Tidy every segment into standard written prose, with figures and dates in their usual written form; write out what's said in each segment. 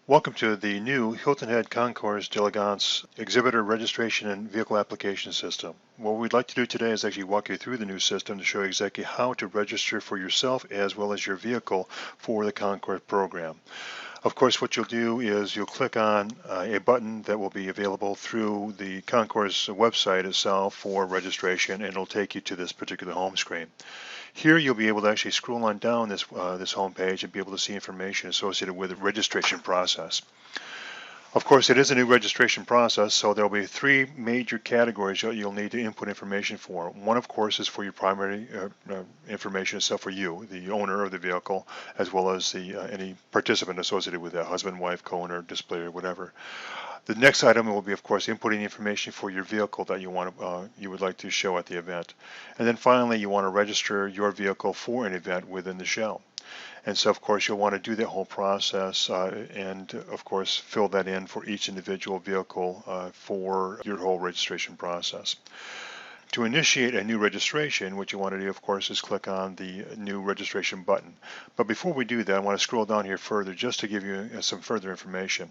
Welcome to the new Hilton Head Concours d'Elegance exhibitor registration and vehicle application system. What we'd like to do today is actually walk you through the new system to show you exactly how to register for yourself as well as your vehicle for the Concours program. Of course, what you'll do is you'll click on a button that will be available through the Concours website itself for registration, and it'll take you to this particular home screen. Here you'll be able to actually scroll on down this home page and be able to see information associated with the registration process. Of course, it is a new registration process, so there will be three major categories that you'll need to input information for. One, of course, is for your primary information itself, for you, the owner of the vehicle, as well as any participant associated with that, husband, wife, co-owner, displayer, whatever. The next item will be, of course, inputting information for your vehicle that you would like to show at the event. And then finally, you want to register your vehicle for an event within the show. And so, of course, you'll want to do that whole process and, of course, fill that in for each individual vehicle for your whole registration process. To initiate a new registration, what you want to do, of course, is click on the new registration button. But before we do that, I want to scroll down here further just to give you some further information.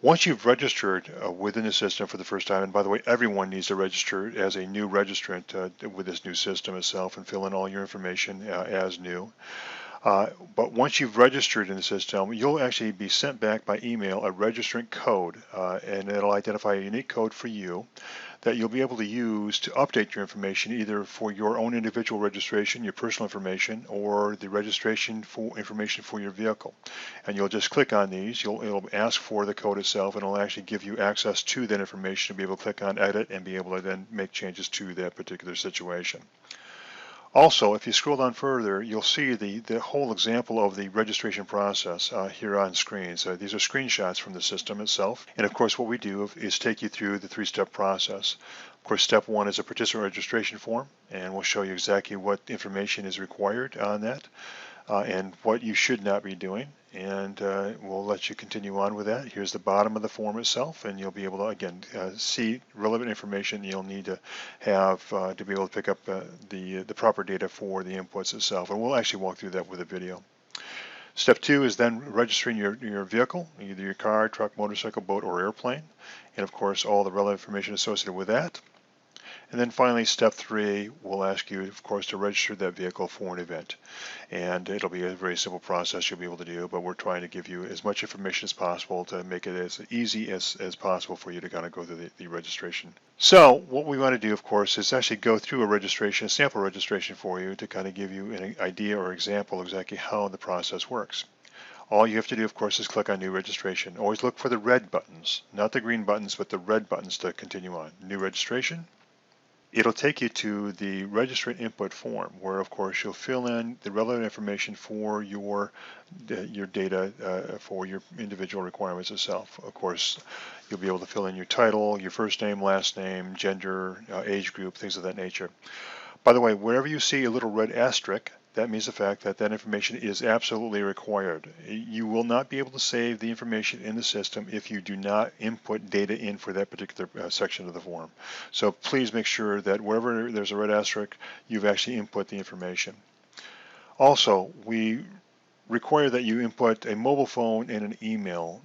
Once you've registered within the system for the first time, and by the way, everyone needs to register as a new registrant with this new system itself and fill in all your information as new. But once you've registered in the system, you'll actually be sent back by email a registrant code, and it'll identify a unique code for you that you'll be able to use to update your information either for your own individual registration, your personal information, or the registration for information for your vehicle. And you'll just click on these. It'll ask for the code itself, and it'll actually give you access to that information to be able to click on edit and be able to then make changes to that particular situation. Also, if you scroll down further, you'll see the whole example of the registration process here on screen. So these are screenshots from the system itself. And of course, what we do is take you through the three-step process. Of course, step one is a participant registration form, and we'll show you exactly what information is required on that and what you should not be doing. And we'll let you continue on with that. Here's the bottom of the form itself, and you'll be able to, again, see relevant information you'll need to have to be able to pick up the proper data for the inputs itself. And we'll actually walk through that with a video. Step two is then registering your vehicle, either your car, truck, motorcycle, boat, or airplane. And of course, all the relevant information associated with that. And then finally, step three will ask you, of course, to register that vehicle for an event. And it'll be a very simple process you'll be able to do, but we're trying to give you as much information as possible to make it as easy as possible for you to kind of go through the registration. So what we want to do, of course, is actually go through a sample registration for you to kind of give you an idea or example exactly how the process works. All you have to do, of course, is click on New Registration. Always look for the red buttons, not the green buttons, but the red buttons to continue on. New Registration. It'll take you to the registrant input form where, of course, you'll fill in the relevant information for your data for your individual requirements itself. Of course, you'll be able to fill in your title, your first name, last name, gender, age group, things of that nature. By the way, wherever you see a little red asterisk, that means the fact that that information is absolutely required. You will not be able to save the information in the system if you do not input data in for that particular section of the form. So please make sure that wherever there's a red asterisk, you've actually input the information. Also, we require that you input a mobile phone and an email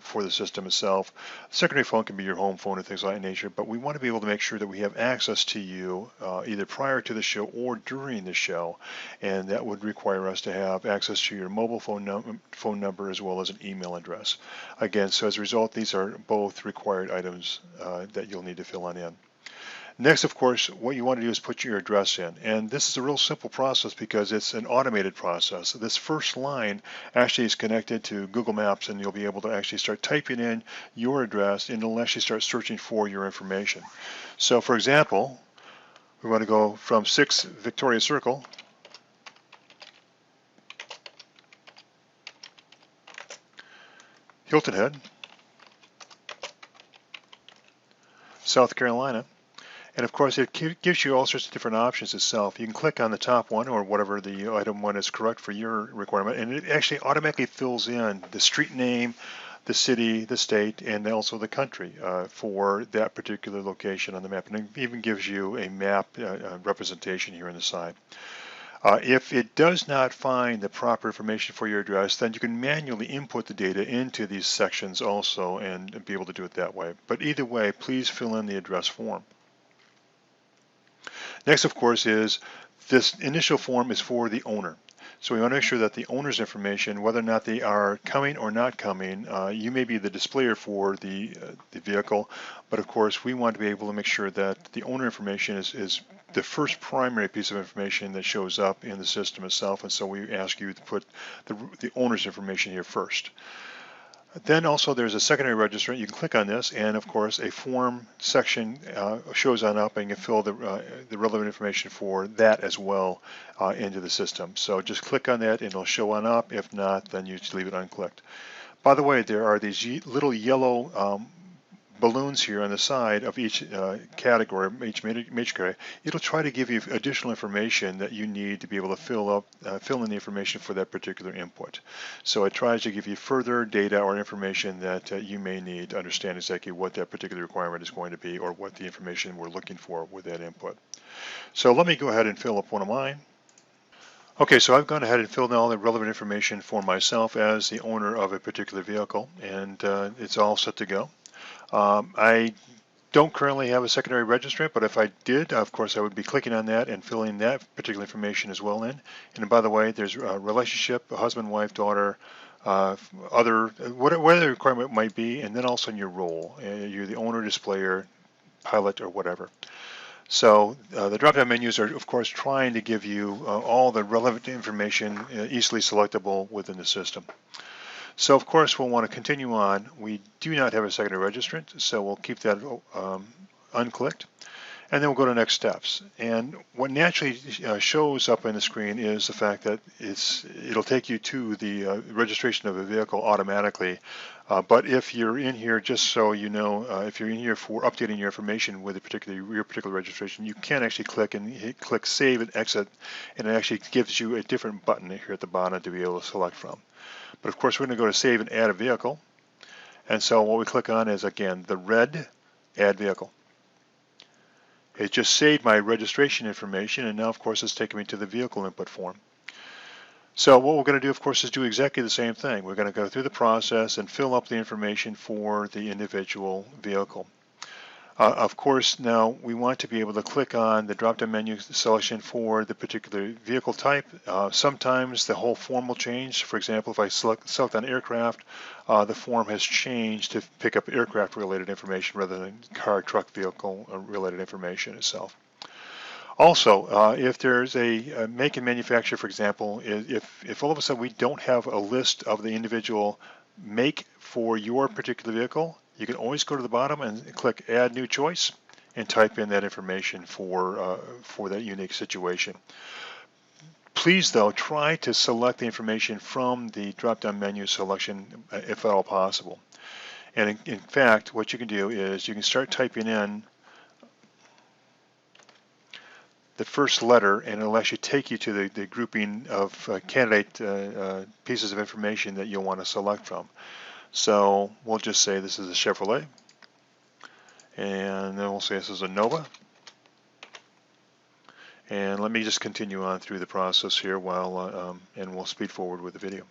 for the system itself. Secondary phone can be your home phone and things like that nature, but we want to be able to make sure that we have access to you either prior to the show or during the show, and that would require us to have access to your mobile phone number as well as an email address. Again, so as a result, these are both required items that you'll need to fill in. Next, of course, what you want to do is put your address in. And this is a real simple process because it's an automated process. This first line actually is connected to Google Maps, and you'll be able to actually start typing in your address, and it'll actually start searching for your information. So, for example, we want to go from 6 Victoria Circle Hilton Head, South Carolina. And of course, it gives you all sorts of different options itself. You can click on the top one or whatever the item one is correct for your requirement, and it actually automatically fills in the street name, the city, the state, and also the country for that particular location on the map. And it even gives you a map representation here on the side. If it does not find the proper information for your address, then you can manually input the data into these sections also and be able to do it that way. But either way, please fill in the address form. Next, of course, is this initial form is for the owner. So we want to make sure that the owner's information, whether or not they are coming or not coming, you may be the displayer for the vehicle, but of course we want to be able to make sure that the owner information is the first primary piece of information that shows up in the system itself, and so we ask you to put the owner's information here first. Then also there's a secondary registrant. You can click on this, and of course a form section shows on up, and you can fill the relevant information for that as well into the system. So just click on that and it'll show on up. If not, then you just leave it unclicked. By the way, there are these little yellow balloons here on the side of each category, each major category. It'll try to give you additional information that you need to be able to fill in the information for that particular input. So it tries to give you further data or information that you may need to understand exactly what that particular requirement is going to be or what the information we're looking for with that input. So let me go ahead and fill up one of mine. Okay, so I've gone ahead and filled in all the relevant information for myself as the owner of a particular vehicle, and it's all set to go. I don't currently have a secondary registrant, but if I did, of course, I would be clicking on that and filling that particular information as well in. And by the way, there's a relationship, a husband, wife, daughter, whatever the requirement might be, and then also in your role. You're the owner, displayer, pilot, or whatever. So the drop-down menus are, of course, trying to give you all the relevant information easily selectable within the system. So of course we'll want to continue on. We do not have a secondary registrant, so we'll keep that unclicked. And then we'll go to next steps. And what naturally shows up on the screen is the fact that it'll take you to the registration of a vehicle automatically. But if you're in here, just so you know, if you're in here for updating your information with your particular registration, you can actually click Save and Exit, and it actually gives you a different button here at the bottom to be able to select from. But of course, we're going to go to Save and Add a Vehicle. And so what we click on is, again, the red Add Vehicle. It just saved my registration information, and now, of course, it's taking me to the vehicle input form. So what we're going to do, of course, is do exactly the same thing. We're going to go through the process and fill up the information for the individual vehicle. Of course, now we want to be able to click on the drop-down menu selection for the particular vehicle type. Sometimes the whole form will change. For example, if I select on aircraft, the form has changed to pick up aircraft-related information rather than car, truck, vehicle-related information itself. Also, if there's a make and manufacturer, for example, if all of a sudden we don't have a list of the individual make for your particular vehicle, you can always go to the bottom and click Add New Choice and type in that information for that unique situation. Please, though, try to select the information from the drop-down menu selection if at all possible. And in fact, what you can do is you can start typing in the first letter, and it'll actually take you to the grouping of candidate pieces of information that you'll want to select from. So we'll just say this is a Chevrolet, and then we'll say this is a Nova. And let me just continue on through the process here and we'll speed forward with the video.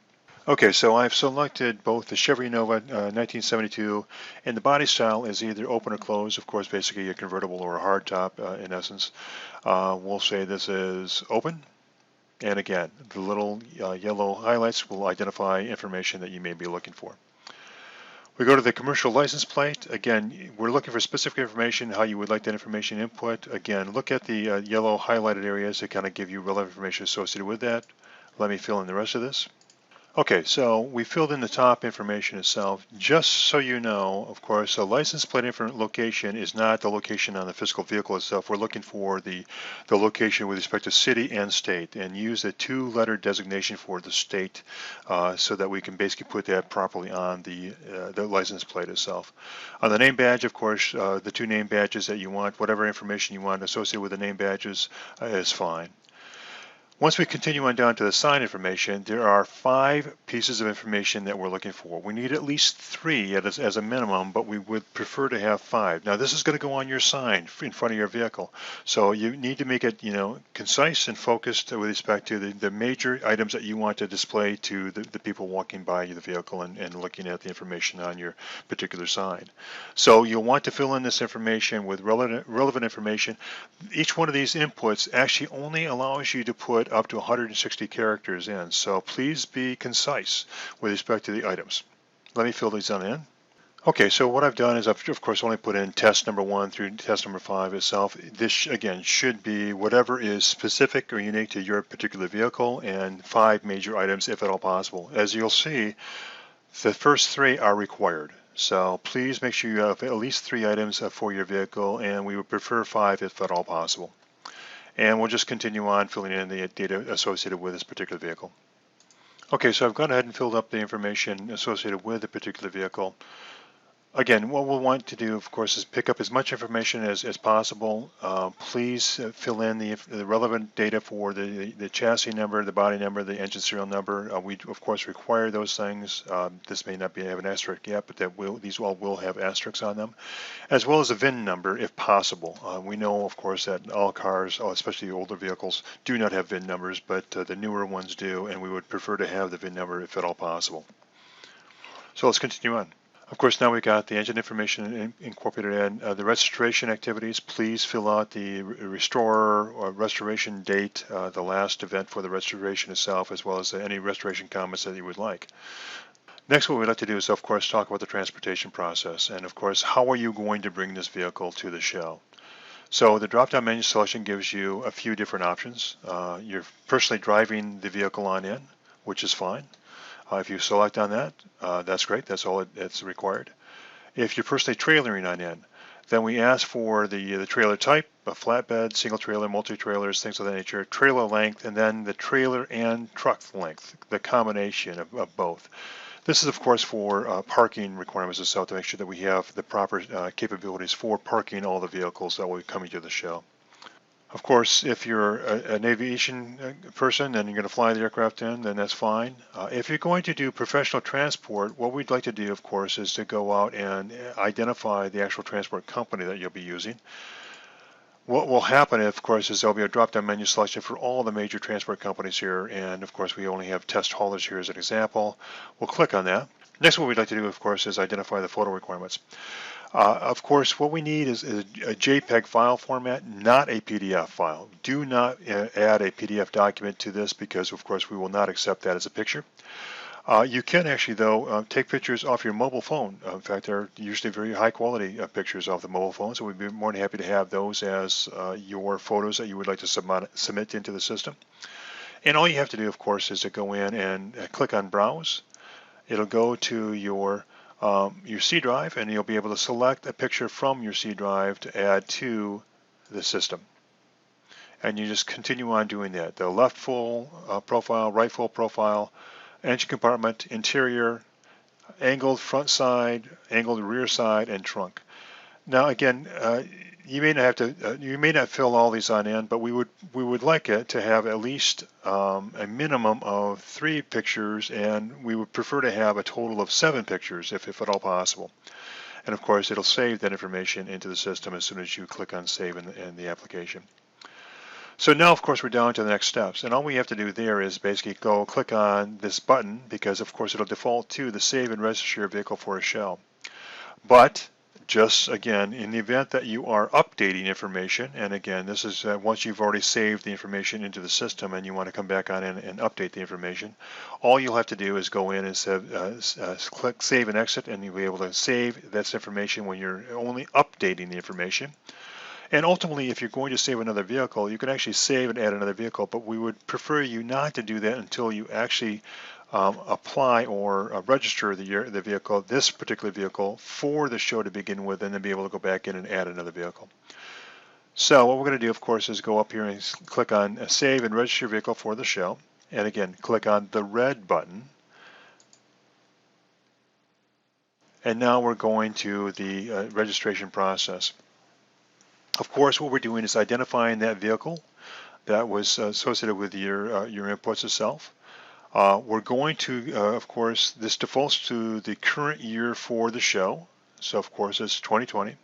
Okay, so I've selected both the Chevy Nova 1972, and the body style is either open or closed, of course, basically a convertible or a hardtop in essence. We'll say this is open. And again, the little yellow highlights will identify information that you may be looking for. We go to the commercial license plate. Again, we're looking for specific information, how you would like that information input. Again, look at the yellow highlighted areas to kind of give you relevant information associated with that. Let me fill in the rest of this. Okay, so we filled in the top information itself. Just so you know, of course, a license plate location is not the location on the physical vehicle itself. We're looking for the location with respect to city and state, and use the two-letter designation for the state so that we can basically put that properly on the license plate itself. On the name badge, of course, the two name badges that you want, whatever information you want associated with the name badges is fine. Once we continue on down to the sign information, there are 5 pieces of information that we're looking for. We need at least 3 as a minimum, but we would prefer to have 5. Now this is going to go on your sign in front of your vehicle. So you need to make it, concise and focused with respect to the major items that you want to display to the people walking by the vehicle and looking at the information on your particular sign. So you'll want to fill in this information with relevant information. Each one of these inputs actually only allows you to put up to 160 characters in, so please be concise with respect to the items. Let me fill these on in. Okay, so what I've done is I've of course only put in test number 1 through test number 5 itself. This again should be whatever is specific or unique to your particular vehicle, and 5 major items if at all possible. As you'll see, the first 3 are required. So please make sure you have at least 3 items for your vehicle, and we would prefer 5 if at all possible. And we'll just continue on filling in the data associated with this particular vehicle. Okay, so I've gone ahead and filled up the information associated with the particular vehicle. Again, what we'll want to do, of course, is pick up as much information as possible. Please fill in the relevant data for the chassis number, the body number, the engine serial number. We, of course, require those things. This may not have an asterisk yet, but these all will have asterisks on them, as well as a VIN number if possible. We know, of course, that all cars, especially the older vehicles, do not have VIN numbers, but the newer ones do, and we would prefer to have the VIN number if at all possible. So let's continue on. Of course, now we got the engine information incorporated in. The registration activities, please fill out the restorer or restoration date, the last event for the restoration itself, as well as any restoration comments that you would like. Next, what we'd like to do is, of course, talk about the transportation process. And, of course, how are you going to bring this vehicle to the show? So the drop-down menu selection gives you a few different options. You're personally driving the vehicle on in, which is fine. If you select on that, that's great. That's all it's required. If you're personally trailering on in, then we ask for the trailer type, a flatbed, single trailer, multi-trailers, things of that nature, trailer length, and then the trailer and truck length, the combination of both. This is, of course, for parking requirements itself to make sure that we have the proper capabilities for parking all the vehicles that will be coming to the show. Of course, if you're an aviation person and you're going to fly the aircraft in, then that's fine. If you're going to do professional transport, what we'd like to do, of course, is to go out and identify the actual transport company that you'll be using. What will happen, of course, is there'll be a drop-down menu selection for all the major transport companies here, and of course we only have test haulers here as an example. We'll click on that. Next, what we'd like to do, of course, is identify the photo requirements. Of course, what we need is a JPEG file format, not a PDF file. Do not add a PDF document to this because, of course, we will not accept that as a picture. You can actually, though, take pictures off your mobile phone. In fact, they're usually very high-quality pictures off the mobile phone, so we'd be more than happy to have those as your photos that you would like to submit into the system. And all you have to do, of course, is to go in and click on Browse. It'll go to your C drive, and you'll be able to select a picture from your C drive to add to the system. And you just continue on doing that. The left full profile, right full profile, engine compartment, interior, angled front side, angled rear side, and trunk. Now again, you may not have to, you may not fill all these on in, but we would like it to have at least a minimum of 3 pictures, and we would prefer to have a total of 7 pictures if at all possible. And of course, it'll save that information into the system as soon as you click on Save in the application. So now, of course, we're down to the next steps, and all we have to do there is basically go click on this button because, of course, it'll default to the Save and Register Your Vehicle for a Show. But just again, in the event that you are updating information, and again, this is once you've already saved the information into the system and you want to come back on in and update the information, all you'll have to do is go in and click Save and Exit, and you'll be able to save this information when you're only updating the information. And ultimately, if you're going to save another vehicle, you can actually save and add another vehicle, but we would prefer you not to do that until you actually apply or register the vehicle, this particular vehicle, for the show to begin with, and then be able to go back in and add another vehicle. So what we're going to do, of course, is go up here and click on Save and Register Your Vehicle for the show. And again, click on the red button. And now we're going to the registration process. Of course, what we're doing is identifying that vehicle. that was associated with your inputs itself. We're going to, of course, this defaults to the current year for the show. So, of course, it's 2020.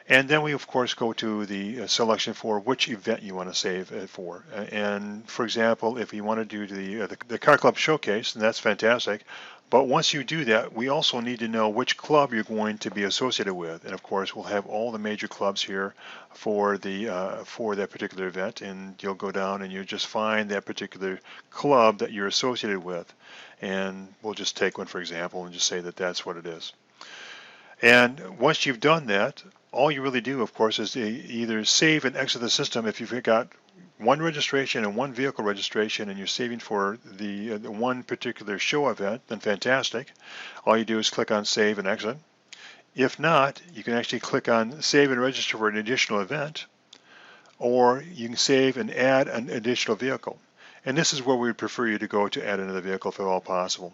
And then we, of course, go to the selection for which event you want to save it for. And, for example, if you want to do the Car Club Showcase, then that's fantastic. But once you do that, we also need to know which club you're going to be associated with. And, of course, we'll have all the major clubs here for for that particular event. And you'll go down and you'll just find that particular club that you're associated with. And we'll just take one, for example, and just say that that's what it is. And once you've done that, all you really do, of course, is to either save and exit the system if you've got one registration and one vehicle registration and you're saving for the one particular show event, then fantastic. All you do is click on Save and Exit. If not, you can actually click on Save and Register for an additional event, or you can save and add an additional vehicle. And this is where we would prefer you to go to add another vehicle if at all possible.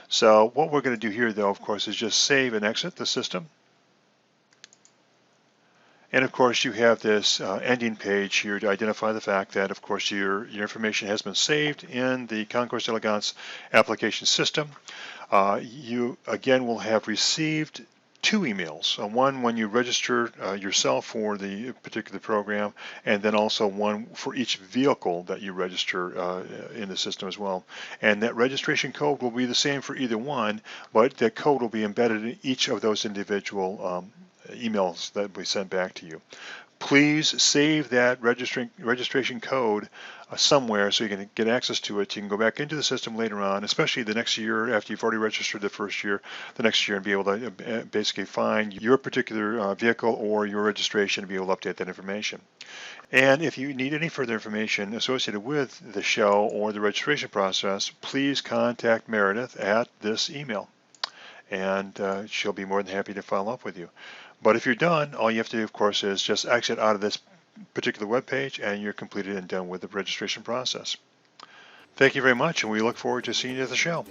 So what we're going to do here, though, of course, is just save and exit the system. And of course, you have this ending page here to identify the fact that, of course, your information has been saved in the Concours d'Elegance application system. You, again, will have received 2 emails, one when you register yourself for the particular program, and then also one for each vehicle that you register in the system as well. And that registration code will be the same for either one, but the code will be embedded in each of those individual emails that we sent back to you. Please save that registration code somewhere so you can get access to it. You can go back into the system later on, especially the next year after you've already registered the first year, the next year, and be able to basically find your particular vehicle or your registration and be able to update that information. And if you need any further information associated with the show or the registration process, please contact Meredith at this email, and she'll be more than happy to follow up with you. But if you're done, all you have to do, of course, is just exit out of this particular web page and you're completed and done with the registration process. Thank you very much, and we look forward to seeing you at the show.